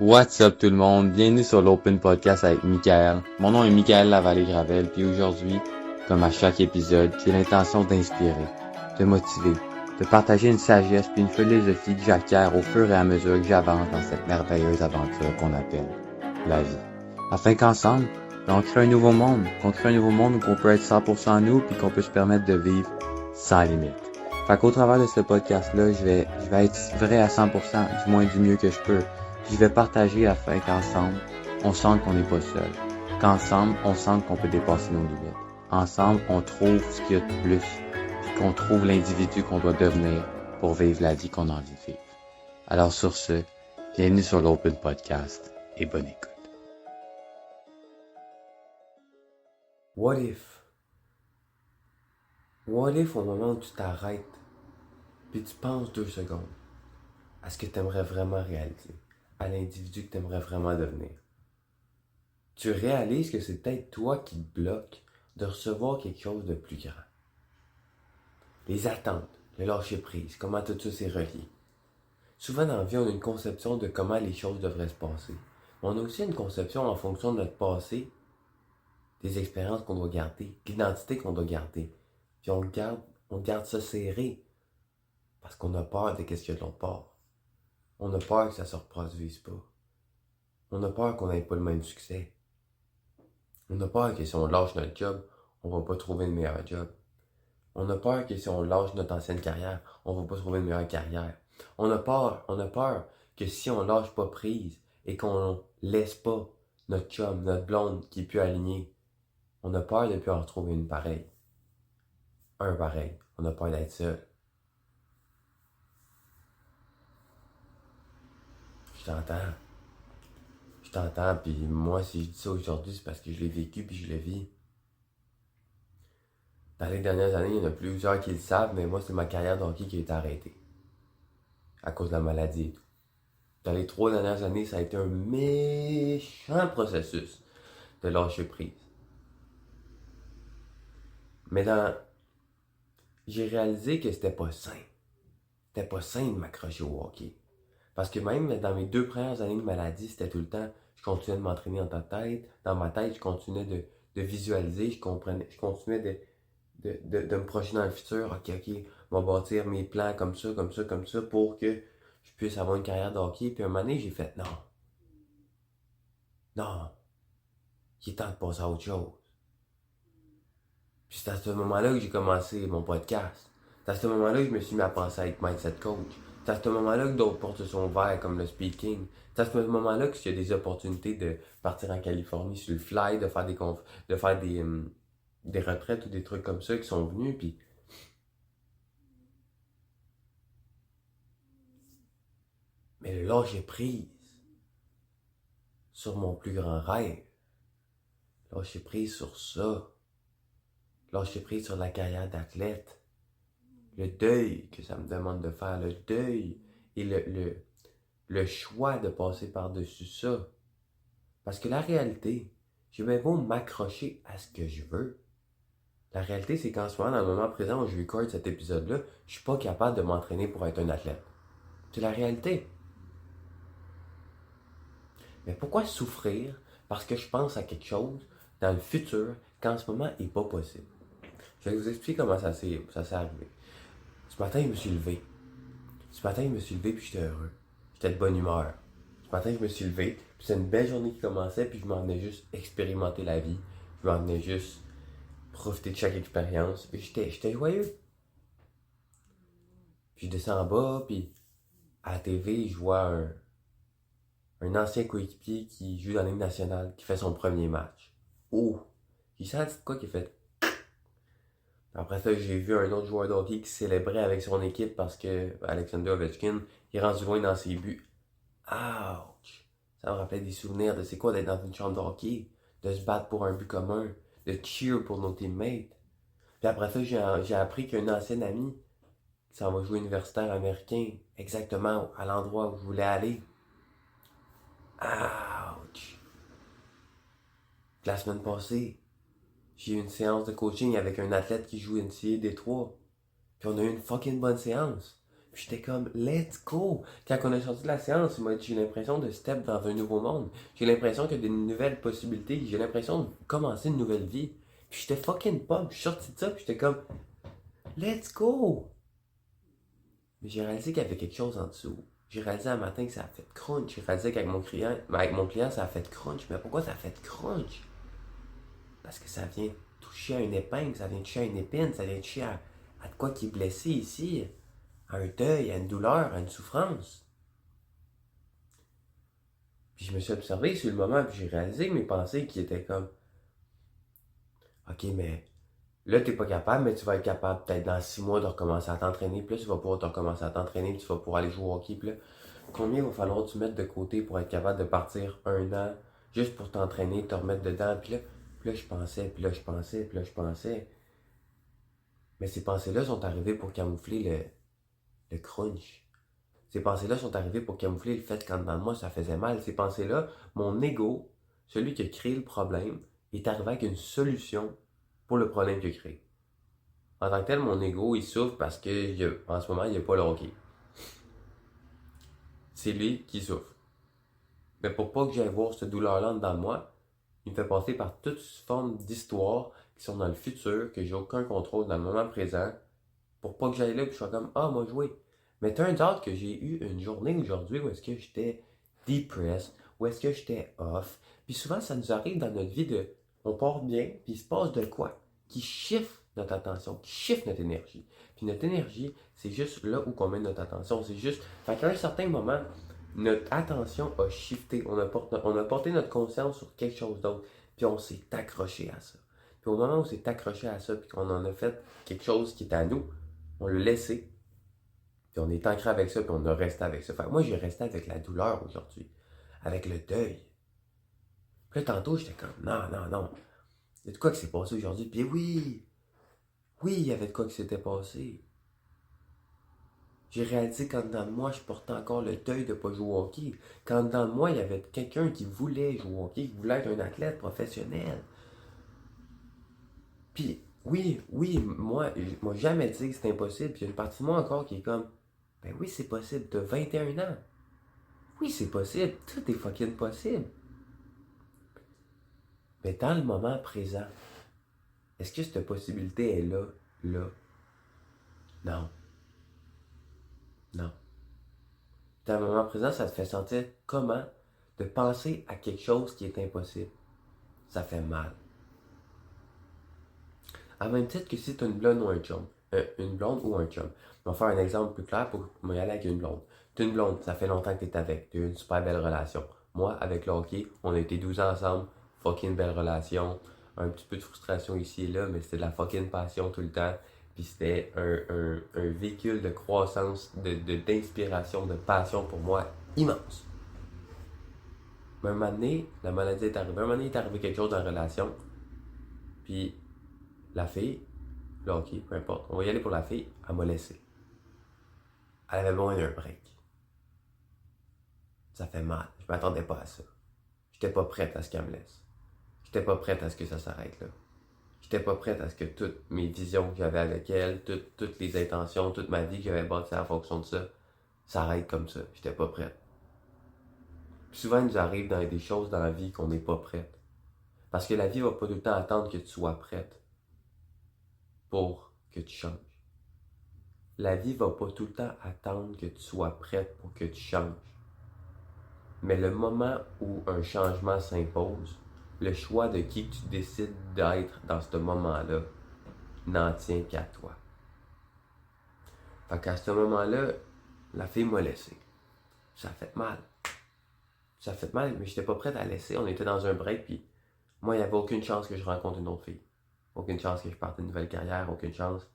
What's up tout le monde? Bienvenue sur l'Open Podcast avec Michael. Mon nom est Michael Lavallée-Gravel, puis aujourd'hui, comme à chaque épisode, j'ai l'intention d'inspirer, de motiver, de partager une sagesse puis une philosophie que j'acquiers au fur et à mesure que j'avance dans cette merveilleuse aventure qu'on appelle la vie. Afin qu'ensemble, on crée un nouveau monde, où on peut être 100% nous puis qu'on peut se permettre de vivre sans limite. Fait qu'au travers de ce podcast-là, je vais être vrai à 100%, du moins du mieux que je peux. Je vais partager afin qu'ensemble, on sente qu'on n'est pas seul. Qu'ensemble, on sente qu'on peut dépasser nos limites. Ensemble, on trouve ce qu'il y a de plus, puis qu'on trouve l'individu qu'on doit devenir pour vivre la vie qu'on a envie de vivre. Alors sur ce, bienvenue sur l'Open Podcast et bonne écoute. What if? What if au moment où tu t'arrêtes, puis tu penses 2 secondes à ce que tu aimerais vraiment réaliser, à l'individu que tu aimerais vraiment devenir. Tu réalises que c'est peut-être toi qui te bloque de recevoir quelque chose de plus grand. Les attentes, le lâcher-prise, comment tout ça s'est relié. Souvent dans la vie, on a une conception de comment les choses devraient se passer. Mais on a aussi une conception en fonction de notre passé, des expériences qu'on doit garder, l'identité qu'on doit garder. Puis on garde ça serré parce qu'on a peur de qu'est-ce qu'il y a de l'autre part. On a peur que ça se reproduise pas. On a peur qu'on n'ait pas le même succès. On a peur que si on lâche notre job, on va pas trouver une meilleure job. On a peur que si on lâche notre ancienne carrière, on va pas trouver une meilleure carrière. On a peur que si on lâche pas prise et qu'on laisse pas notre chum, notre blonde qui est plus alignée, on a peur de plus en retrouver une pareille. Un pareil. On a peur d'être seul. Je t'entends, puis moi, si je dis ça aujourd'hui, c'est parce que je l'ai vécu, puis je le vis. Dans les dernières années, il y en a plusieurs qui le savent, mais moi, c'est ma carrière de hockey qui a été arrêtée. À cause de la maladie et tout. Dans les 3 dernières années, ça a été un méchant processus de lâcher prise. Mais j'ai réalisé que c'était pas sain. C'était pas sain de m'accrocher au hockey. Parce que même dans mes 2 premières années de maladie, c'était tout le temps, je continuais de m'entraîner dans ma tête, je continuais de visualiser, je continuais de me projeter dans le futur. Ok, je vais bâtir mes plans comme ça, pour que je puisse avoir une carrière de hockey. Puis un moment donné, j'ai fait non, il est temps de passer à autre chose. Puis c'est à ce moment-là que j'ai commencé mon podcast. C'est à ce moment-là que je me suis mis à penser à être mindset coach. C'est à ce moment-là que d'autres portes se sont ouvertes, comme le speaking. C'est à ce moment-là qu'il y a des opportunités de partir en Californie sur le fly, de faire des retraites ou des trucs comme ça qui sont venus. Puis mais le lâcher prise sur mon plus grand rêve, lâcher prise sur ça, lâcher prise sur la carrière d'athlète, le deuil que ça me demande de faire, le deuil et le choix de passer par-dessus ça. Parce que la réalité, j'ai bien beau m'accrocher à ce que je veux. La réalité, c'est qu'en ce moment, dans le moment présent où je record cet épisode-là, je suis pas capable de m'entraîner pour être un athlète. C'est la réalité. Mais pourquoi souffrir parce que je pense à quelque chose dans le futur qu'en ce moment n'est pas possible? Je vais vous expliquer comment ça s'est arrivé. Ce matin, je me suis levé. Puis j'étais heureux. J'étais de bonne humeur. Ce matin, je me suis levé, puis c'était une belle journée qui commençait, puis je m'en venais juste expérimenter la vie. Je m'en venais juste profiter de chaque expérience. Puis j'étais joyeux. Puis je descends en bas, puis à la TV, je vois un ancien coéquipier qui joue dans la Ligue nationale, qui fait son premier match. Oh! J'ai senti de quoi qu'il fait. Après ça, j'ai vu un autre joueur de hockey qui célébrait avec son équipe parce que Alexander Ovechkin, il est rendu loin dans ses buts. Ouch! Ça me rappelait des souvenirs de c'est quoi d'être dans une chambre de hockey, de se battre pour un but commun, de cheer pour nos teammates. Puis après ça, j'ai appris qu'il y a une ancienne amie qui s'en va jouer universitaire américain, exactement à l'endroit où je voulais aller. Ouch! La semaine passée, j'ai eu une séance de coaching avec un athlète qui joue NCAA Détroit. Puis on a eu une fucking bonne séance. Puis j'étais comme, let's go! Quand on a sorti de la séance, il m'a dit, j'ai l'impression de step dans un nouveau monde. J'ai l'impression qu'il y a des nouvelles possibilités. J'ai l'impression de commencer une nouvelle vie. Puis j'étais fucking pump. Je suis sorti de ça, puis j'étais comme, let's go! Mais j'ai réalisé qu'il y avait quelque chose en dessous. J'ai réalisé un matin que ça a fait crunch. J'ai réalisé qu'avec mon client, ça a fait crunch. Mais pourquoi ça a fait crunch? Parce que ça vient toucher à une épingle, ça vient toucher à une épine, ça vient toucher à de quoi qui est blessé ici, à un deuil, à une douleur, à une souffrance. Puis je me suis observé sur le moment, puis j'ai réalisé mes pensées qui étaient comme, ok, mais là, t'es pas capable, mais tu vas être capable peut-être dans 6 mois de recommencer à t'entraîner, puis là, tu vas pouvoir recommencer à t'entraîner, puis tu vas pouvoir aller jouer au hockey, puis là, combien il va falloir que tu mettes de côté pour être capable de partir 1 an, juste pour t'entraîner, te remettre dedans, puis là, je pensais, puis là, je pensais, puis là, je pensais. Mais ces pensées-là sont arrivées pour camoufler le crunch. Ces pensées-là sont arrivées pour camoufler le fait qu'en dedans de moi, ça faisait mal. Ces pensées-là, mon ego, celui qui a créé le problème, est arrivé avec une solution pour le problème qu'il a créé. En tant que tel, mon ego, il souffre parce qu'en ce moment, il n'y a pas le hockey. C'est lui qui souffre. Mais pour pas que j'aille voir cette douleur-là dans moi, il me fait passer par toute forme d'histoires qui sont dans le futur, que j'ai aucun contrôle dans le moment présent, pour pas que j'aille là et que je sois comme, ah, moi jouer. Mais turns out que j'ai eu une journée aujourd'hui où est-ce que j'étais depressed, où est-ce que j'étais off. Puis souvent, ça nous arrive dans notre vie on part bien, puis il se passe de quoi qui chiffre notre attention, qui chiffre notre énergie. Puis notre énergie, c'est juste là où on met notre attention. C'est juste, fait qu'à un certain moment, notre attention a shifté. On a porté notre conscience sur quelque chose d'autre. Puis on s'est accroché à ça. Puis au moment où on s'est accroché à ça, puis qu'on en a fait quelque chose qui est à nous, on l'a laissé. Puis on est ancré avec ça, puis on a resté avec ça. Fait que moi, j'ai resté avec la douleur aujourd'hui. Avec le deuil. Puis là, tantôt, j'étais comme, non, non, non. Il y a de quoi qui s'est passé aujourd'hui? Puis oui, il y avait de quoi qui s'était passé. J'ai réalisé qu'en dedans de moi, je portais encore le deuil de ne pas jouer au hockey. Qu'en dedans de moi, il y avait quelqu'un qui voulait jouer au hockey, qui voulait être un athlète professionnel. Puis, oui, moi jamais dit que c'est impossible. Puis il y a une partie de moi encore qui est comme, ben oui, c'est possible, t'as 21 ans. Oui, c'est possible, tout est fucking possible. Mais dans le moment présent, est-ce que cette possibilité est là? Non. Non. Dans le moment présent, ça te fait sentir comment de penser à quelque chose qui est impossible. Ça fait mal. À même titre que si tu as une blonde ou un chum. Une blonde ou un chum. On va faire un exemple plus clair pour y aller avec une blonde. Tu es une blonde, ça fait longtemps que tu es avec. Tu as eu une super belle relation. Moi, avec le hockey, on a été 12 ans ensemble. Fucking belle relation. Un petit peu de frustration ici et là, mais c'était de la fucking passion tout le temps. Puis c'était un véhicule de croissance, d'inspiration, de passion pour moi immense. Mais un moment donné, la maladie est arrivée. Un moment donné, il est arrivé quelque chose dans la relation. Puis la fille, là, ok, peu importe, on va y aller pour la fille, elle m'a laissé. Elle avait besoin d'un break. Ça fait mal. Je m'attendais pas à ça. J'étais pas prête à ce qu'elle me laisse. J'étais pas prête à ce que ça s'arrête là. J'étais pas prête à ce que toutes mes visions que j'avais avec elle, toutes les intentions, toute ma vie que j'avais bâtie en fonction de ça, s'arrête comme ça. J'étais pas prête. Puis souvent, il nous arrive dans des choses dans la vie qu'on n'est pas prête. Parce que la vie va pas tout le temps attendre que tu sois prête pour que tu changes. La vie va pas tout le temps attendre que tu sois prête pour que tu changes. Mais le moment où un changement s'impose, le choix de qui tu décides d'être dans ce moment-là n'en tient qu'à toi. Fait qu'à ce moment-là, la fille m'a laissé. Ça a fait mal. Ça a fait mal, mais j'étais pas prête à laisser. On était dans un break, puis moi, il n'y avait aucune chance que je rencontre une autre fille. Aucune chance que je parte une nouvelle carrière, aucune chance.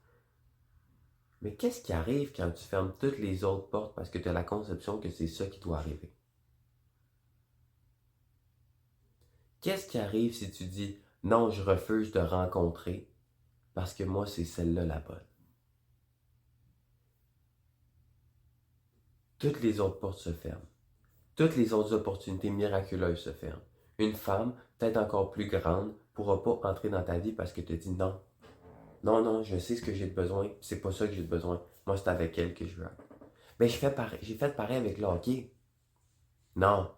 Mais qu'est-ce qui arrive quand tu fermes toutes les autres portes parce que tu as la conception que c'est ça qui doit arriver? Qu'est-ce qui arrive si tu dis « Non, je refuse de rencontrer parce que moi, c'est celle-là la bonne. » Toutes les autres portes se ferment. Toutes les autres opportunités miraculeuses se ferment. Une femme, peut-être encore plus grande, ne pourra pas entrer dans ta vie parce que tu te dis « Non, non, je sais ce que j'ai de besoin, c'est pas ça que j'ai de besoin. Moi, c'est avec elle que je veux être. » Ben, j'ai fait pareil avec le hockey. Non.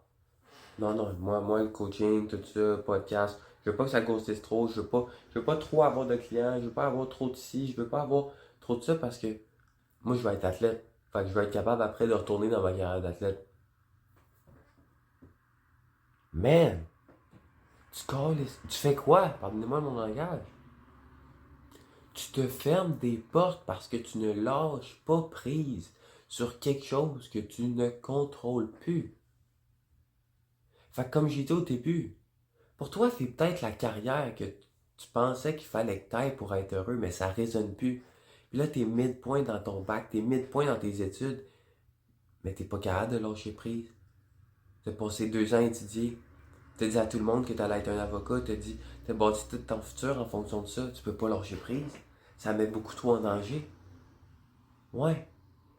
Non, moi, le coaching, tout ça, podcast, je veux pas que ça grossisse trop, je veux pas trop avoir de clients, je veux pas avoir trop de ci, je veux pas avoir trop de ça parce que moi, je vais être athlète. Fait que je vais être capable après de retourner dans ma carrière d'athlète. Man, tu fais quoi? Pardonnez-moi mon langage. Tu te fermes des portes parce que tu ne lâches pas prise sur quelque chose que tu ne contrôles plus. Fait que comme j'ai dit au début, pour toi, c'est peut-être la carrière que tu pensais qu'il fallait que tu ailles pour être heureux, mais ça résonne plus. Puis là, t'es mid-point dans ton bac, t'es mid-point dans tes études, mais t'es pas capable de lâcher prise. T'as passé 2 ans à étudier, t'as dit à tout le monde que t'allais être un avocat, t'as bâti tout ton futur en fonction de ça, tu peux pas lâcher prise. Ça met beaucoup trop en danger. Ouais,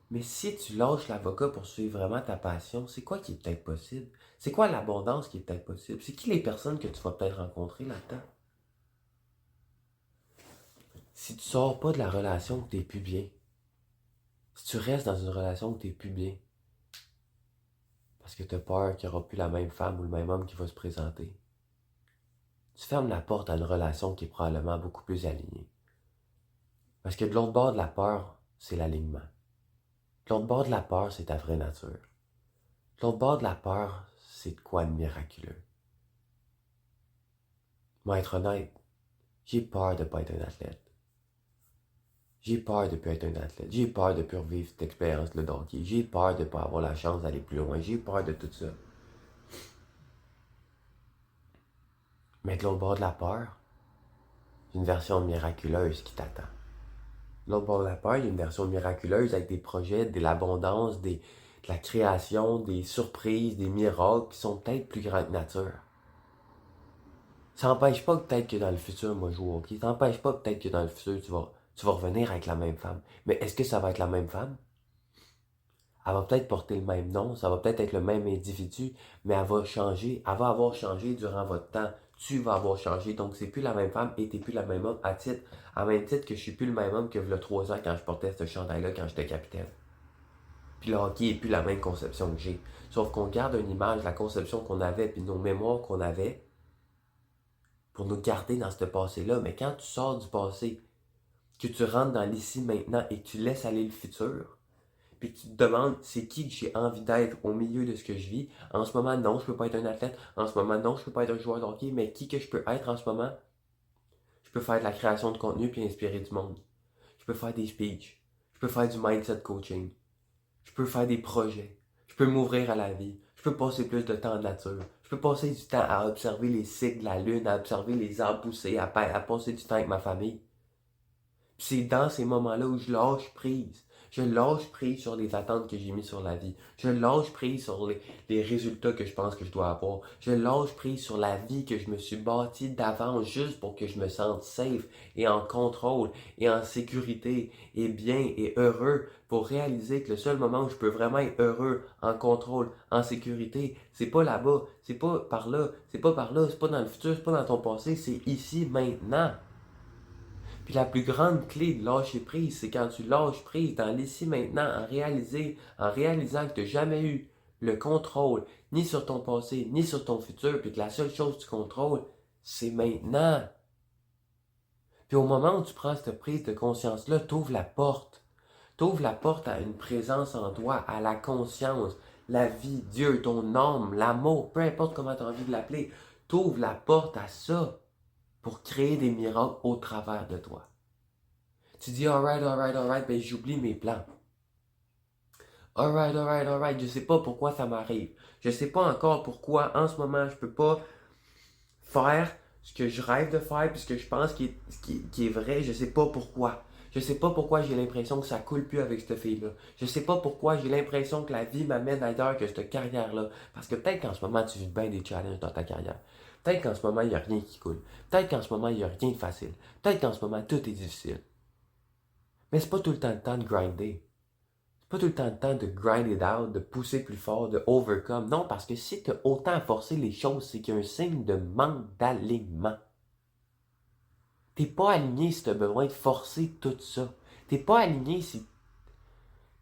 mais si tu lâches l'avocat pour suivre vraiment ta passion, c'est quoi qui est peut-être possible? C'est quoi l'abondance qui est peut-être possible? C'est qui les personnes que tu vas peut-être rencontrer là-dedans? Si tu sors pas de la relation où t'es plus bien, si tu restes dans une relation où t'es plus bien, parce que t'as peur qu'il n'y aura plus la même femme ou le même homme qui va se présenter, tu fermes la porte à une relation qui est probablement beaucoup plus alignée. Parce que de l'autre bord de la peur, c'est l'alignement. De l'autre bord de la peur, c'est ta vraie nature. De l'autre bord de la peur, c'est de quoi de miraculeux. Moi, être honnête, j'ai peur de ne pas être un athlète. J'ai peur de ne plus être un athlète. J'ai peur de ne plus revivre cette expérience-là de hockey. J'ai peur de ne pas avoir la chance d'aller plus loin. J'ai peur de tout ça. Mais de l'autre bord de la peur, il y a une version miraculeuse qui t'attend. De l'autre bord de la peur, il y a une version miraculeuse avec des projets, de l'abondance, de la création, des surprises, des miracles qui sont peut-être plus grands que nature. Ça n'empêche pas peut-être que dans le futur, moi, je joue au hockey. Ça n'empêche pas peut-être que dans le futur, tu vas revenir avec la même femme. Mais est-ce que ça va être la même femme? Elle va peut-être porter le même nom, ça va peut-être être le même individu, mais elle va changer. Elle va avoir changé durant votre temps. Tu vas avoir changé. Donc, c'est plus la même femme et t'es plus la même homme à même titre que je suis plus le même homme que il y a 3 ans quand je portais ce chandail-là quand j'étais capitaine. Puis le hockey n'est plus la même conception que j'ai. Sauf qu'on garde une image, la conception qu'on avait, puis nos mémoires qu'on avait, pour nous garder dans ce passé-là. Mais quand tu sors du passé, que tu rentres dans l'ici maintenant et que tu laisses aller le futur, puis que tu te demandes c'est qui que j'ai envie d'être au milieu de ce que je vis. En ce moment, non, je peux pas être un athlète. En ce moment, non, je peux pas être un joueur de hockey. Mais qui que je peux être en ce moment? Je peux faire de la création de contenu puis inspirer du monde. Je peux faire des speeches. Je peux faire du mindset coaching. Je peux faire des projets. Je peux m'ouvrir à la vie. Je peux passer plus de temps en nature. Je peux passer du temps à observer les cycles de la lune, à observer les arbres pousser, à passer du temps avec ma famille. Puis c'est dans ces moments-là où je lâche prise. Je lâche prise sur les attentes que j'ai mises sur la vie. Je lâche prise sur les résultats que je pense que je dois avoir. Je lâche prise sur la vie que je me suis bâtie d'avance juste pour que je me sente safe et en contrôle et en sécurité et bien et heureux pour réaliser que le seul moment où je peux vraiment être heureux, en contrôle, en sécurité, c'est pas là-bas, c'est pas par là, c'est pas par là, c'est pas dans le futur, c'est pas dans ton passé, c'est ici, maintenant. Puis la plus grande clé de lâcher prise, c'est quand tu lâches prise dans l'ici maintenant, en réalisant que tu n'as jamais eu le contrôle ni sur ton passé, ni sur ton futur, puis que la seule chose que tu contrôles, c'est maintenant. Puis au moment où tu prends cette prise de conscience-là, tu ouvres la porte. Tu ouvres la porte à une présence en toi, à la conscience, la vie, Dieu, ton âme, l'amour, peu importe comment tu as envie de l'appeler. Tu ouvres la porte à ça pour créer des miracles au travers de toi. Tu dis alright, ben j'oublie mes plans. Alright, je sais pas pourquoi ça m'arrive. Je sais pas encore pourquoi en ce moment je peux pas faire ce que je rêve de faire puis ce que je pense qui est vrai. Je sais pas pourquoi. Je sais pas pourquoi j'ai l'impression que ça coule plus avec cette fille-là. Je sais pas pourquoi j'ai l'impression que la vie m'amène ailleurs que cette carrière-là. Parce que peut-être qu'en ce moment tu vis bien des challenges dans ta carrière. Peut-être qu'en ce moment il n'y a rien qui coule. Peut-être qu'en ce moment il n'y a rien de facile. Peut-être qu'en ce moment tout est difficile. Mais c'est pas tout le temps de grinder. C'est pas tout le temps de grind it out, de pousser plus fort, de overcome. Non, parce que si tu as autant à forcer les choses, c'est qu'il y a un signe de manque d'alignement. T'es pas aligné si tu as besoin de forcer tout ça. T'es pas aligné si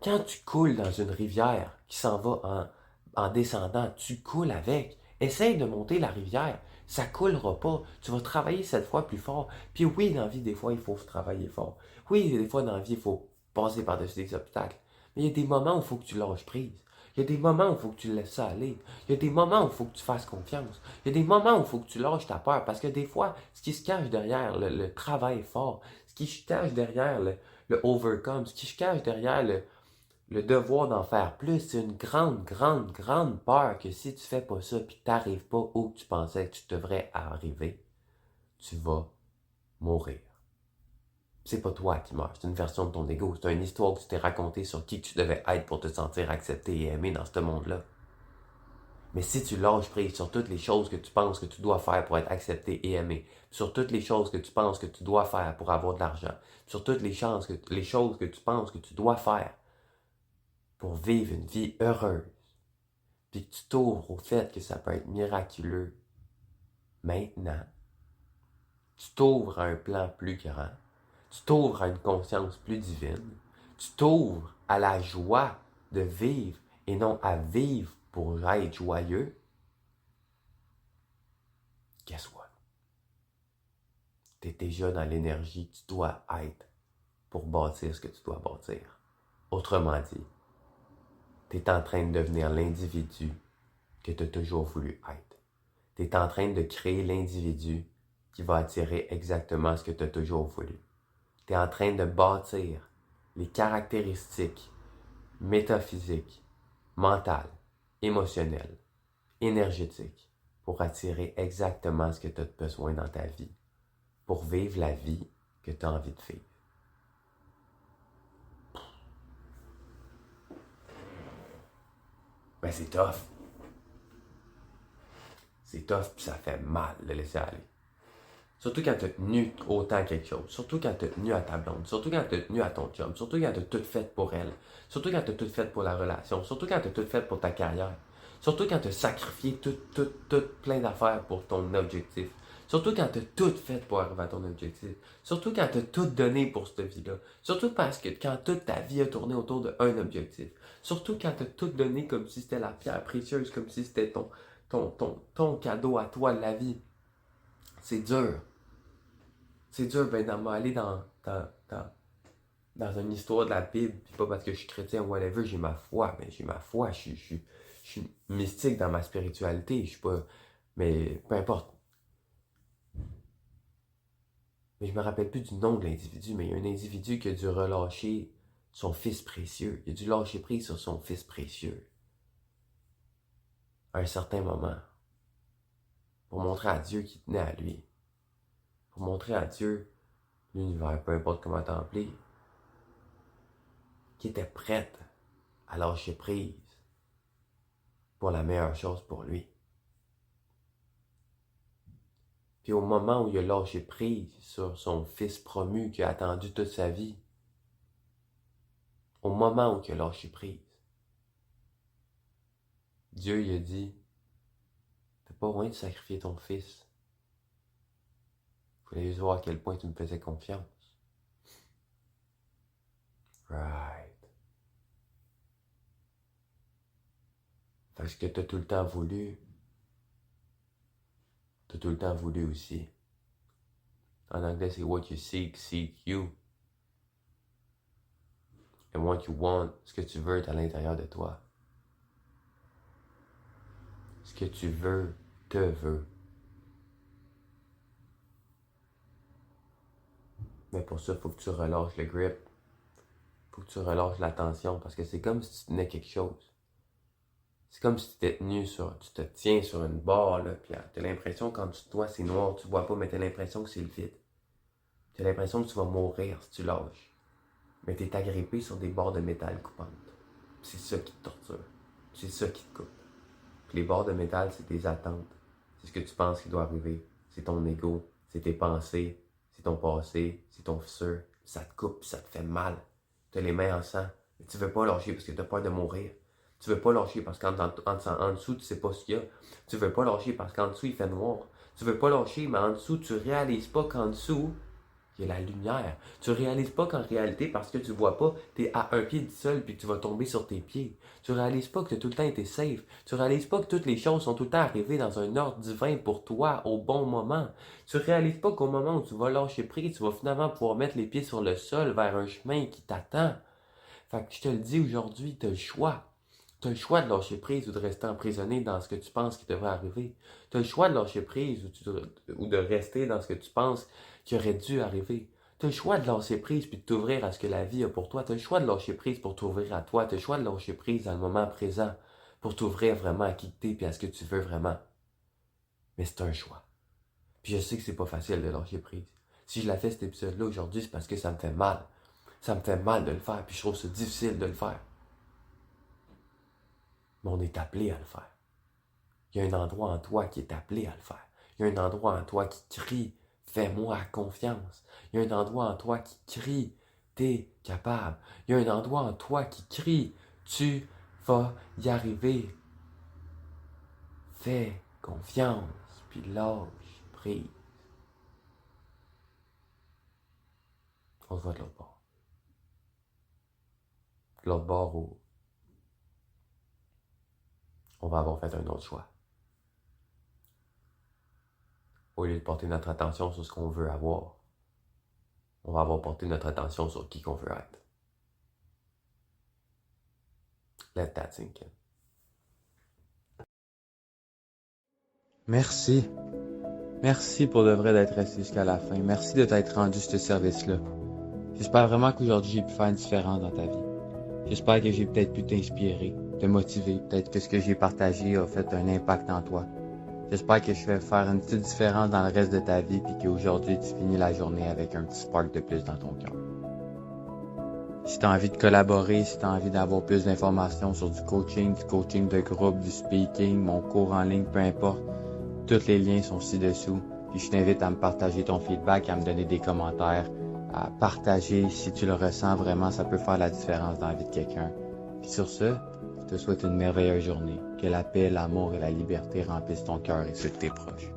Quand tu coules dans une rivière qui s'en va en descendant, tu coules avec. Essaye de monter la rivière. Ça coulera pas. Tu vas travailler 7 fois plus fort. Puis oui, dans la vie, des fois, il faut travailler fort. Oui, des fois, dans la vie, il faut passer par-dessus des obstacles. Mais il y a des moments où il faut que tu lâches prise. Il y a des moments où il faut que tu laisses ça aller. Il y a des moments où il faut que tu fasses confiance. Il y a des moments où il faut que tu lâches ta peur. Parce que des fois, ce qui se cache derrière le travail fort, ce qui se cache derrière le overcome, ce qui se cache derrière le devoir d'en faire plus, c'est une grande, grande, grande peur que si tu fais pas ça puis tu n'arrives pas où tu pensais que tu devrais arriver, tu vas mourir. C'est pas toi qui meurs, c'est une version de ton ego, c'est une histoire que tu t'es racontée sur qui tu devais être pour te sentir accepté et aimé dans ce monde-là. Mais si tu lâches prise sur toutes les choses que tu penses que tu dois faire pour être accepté et aimé, sur toutes les choses que tu penses que tu dois faire pour avoir de l'argent, sur toutes les choses que tu penses que tu dois faire pour vivre une vie heureuse, puis que tu t'ouvres au fait que ça peut être miraculeux maintenant, tu t'ouvres à un plan plus grand, tu t'ouvres à une conscience plus divine, tu t'ouvres à la joie de vivre et non à vivre pour être joyeux, guess what? Tu es déjà dans l'énergie que tu dois être pour bâtir ce que tu dois bâtir. Autrement dit, tu es en train de devenir l'individu que tu as toujours voulu être. Tu es en train de créer l'individu qui va attirer exactement ce que tu as toujours voulu. Tu es en train de bâtir les caractéristiques métaphysiques, mentales, émotionnelles, énergétiques pour attirer exactement ce que tu as besoin dans ta vie, pour vivre la vie que tu as envie de vivre. Ben c'est tough. C'est tough puis ça fait mal de laisser aller. Surtout quand tu as tenu autant quelque chose. Surtout quand tu as tenu à ta blonde. Surtout quand tu as tenu à ton job. Surtout quand tu as tout fait pour elle. Surtout quand tu as tout fait pour la relation. Surtout quand tu as tout fait pour ta carrière. Surtout quand tu as sacrifié tout plein d'affaires pour ton objectif. Surtout quand tu as tout fait pour arriver à ton objectif. Surtout quand tu as tout donné pour cette vie-là. Surtout parce que quand toute ta vie a tourné autour d'un objectif. Surtout quand tu as tout donné comme si c'était la pierre précieuse, comme si c'était ton cadeau à toi de la vie. C'est dur. C'est dur d'aller dans une histoire de la Bible, puis pas parce que je suis chrétien ou whatever, j'ai ma foi, mais j'ai ma foi, je suis mystique dans ma spiritualité, je suis pas, mais peu importe. Mais je me rappelle plus du nom de l'individu, mais il y a un individu qui a dû relâcher son fils précieux, il a dû lâcher prise sur son fils précieux, à un certain moment, pour montrer à Dieu qu'il tenait à lui, pour montrer à Dieu l'univers, peu importe comment t'appeler, qui était prête à lâcher prise pour la meilleure chose pour lui. Puis au moment où il a lâché prise sur son fils promu qui a attendu toute sa vie, au moment où il a lâché prise, Dieu lui a dit, t'as pas loin de sacrifier ton fils. Je voulais juste voir à quel point tu me faisais confiance. Right. Parce que t'as tout le temps voulu, t'as tout le temps voulu aussi. En anglais, c'est what you seek, seek you. And what you want, ce que tu veux est à l'intérieur de toi. Ce que tu veux, te veut. Mais pour ça, il faut que tu relâches le grip. Il faut que tu relâches la tension parce que c'est comme si tu tenais quelque chose. C'est comme si tu te tiens sur une barre, là, puis tu as l'impression quand tu te dois, c'est noir, tu vois pas, mais tu as l'impression que c'est le vide. Tu as l'impression que tu vas mourir si tu lâches. Mais tu es agrippé sur des barres de métal coupantes. C'est ça qui te torture. C'est ça qui te coupe. Puis les barres de métal, c'est tes attentes. C'est ce que tu penses qui doit arriver. C'est ton ego, c'est tes pensées, c'est ton passé, c'est ton futur. Ça te coupe, ça te fait mal. Tu as les mains en sang. Mais tu veux pas lâcher parce que tu as peur de mourir. Tu veux pas lâcher parce qu'en dessous, tu sais pas ce qu'il y a. Tu veux pas lâcher parce qu'en dessous, il fait noir. Tu veux pas lâcher, mais en dessous, tu réalises pas qu'en dessous, Il y a la lumière. Tu réalises pas qu'en réalité, parce que tu vois pas, tu es à un pied du sol puis que tu vas tomber sur tes pieds. Tu réalises pas que tu as tout le temps été safe. Tu réalises pas que toutes les choses sont tout le temps arrivées dans un ordre divin pour toi au bon moment. Tu réalises pas qu'au moment où tu vas lâcher prise, tu vas finalement pouvoir mettre les pieds sur le sol vers un chemin qui t'attend. Fait que je te le dis aujourd'hui, tu as le choix. Tu as le choix de lâcher prise ou de rester emprisonné dans ce que tu penses qui devrait arriver. Tu as le choix de lâcher prise ou de rester dans ce que tu penses qui aurait dû arriver. Tu as le choix de lâcher prise puis de t'ouvrir à ce que la vie a pour toi. Tu as le choix de lâcher prise pour t'ouvrir à toi. Tu as le choix de lâcher prise dans le moment présent pour t'ouvrir vraiment à qui t'es et à ce que tu veux vraiment. Mais c'est un choix. Puis je sais que c'est pas facile de lâcher prise. Si je la fais cet épisode-là aujourd'hui, c'est parce que ça me fait mal. Ça me fait mal de le faire, puis je trouve ça difficile de le faire. Mais on est appelé à le faire. Il y a un endroit en toi qui est appelé à le faire. Il y a un endroit en toi qui crie « Fais-moi confiance ». Il y a un endroit en toi qui crie « T'es capable ». Il y a un endroit en toi qui crie « Tu vas y arriver ». Fais confiance, puis lâche prise. On se voit de l'autre bord. De l'autre bord où on va avoir fait un autre choix. Au lieu de porter notre attention sur ce qu'on veut avoir, on va avoir porté notre attention sur qui qu'on veut être. Let that sink in. Merci. Merci pour de vrai d'être resté jusqu'à la fin. Merci de t'être rendu ce service-là. J'espère vraiment qu'aujourd'hui j'ai pu faire une différence dans ta vie. J'espère que j'ai peut-être pu t'inspirer, te motiver. Peut-être que ce que j'ai partagé a fait un impact en toi. J'espère que je vais faire une petite différence dans le reste de ta vie puis qu'aujourd'hui tu finis la journée avec un petit spark de plus dans ton cœur. Si tu as envie de collaborer, si tu as envie d'avoir plus d'informations sur du coaching de groupe, du speaking, mon cours en ligne, peu importe, tous les liens sont ci-dessous. Puis je t'invite à me partager ton feedback, à me donner des commentaires, à partager si tu le ressens vraiment, ça peut faire la différence dans la vie de quelqu'un. Puis sur ce, je te souhaite une merveilleuse journée. Que la paix, l'amour et la liberté remplissent ton cœur et ceux de tes proches.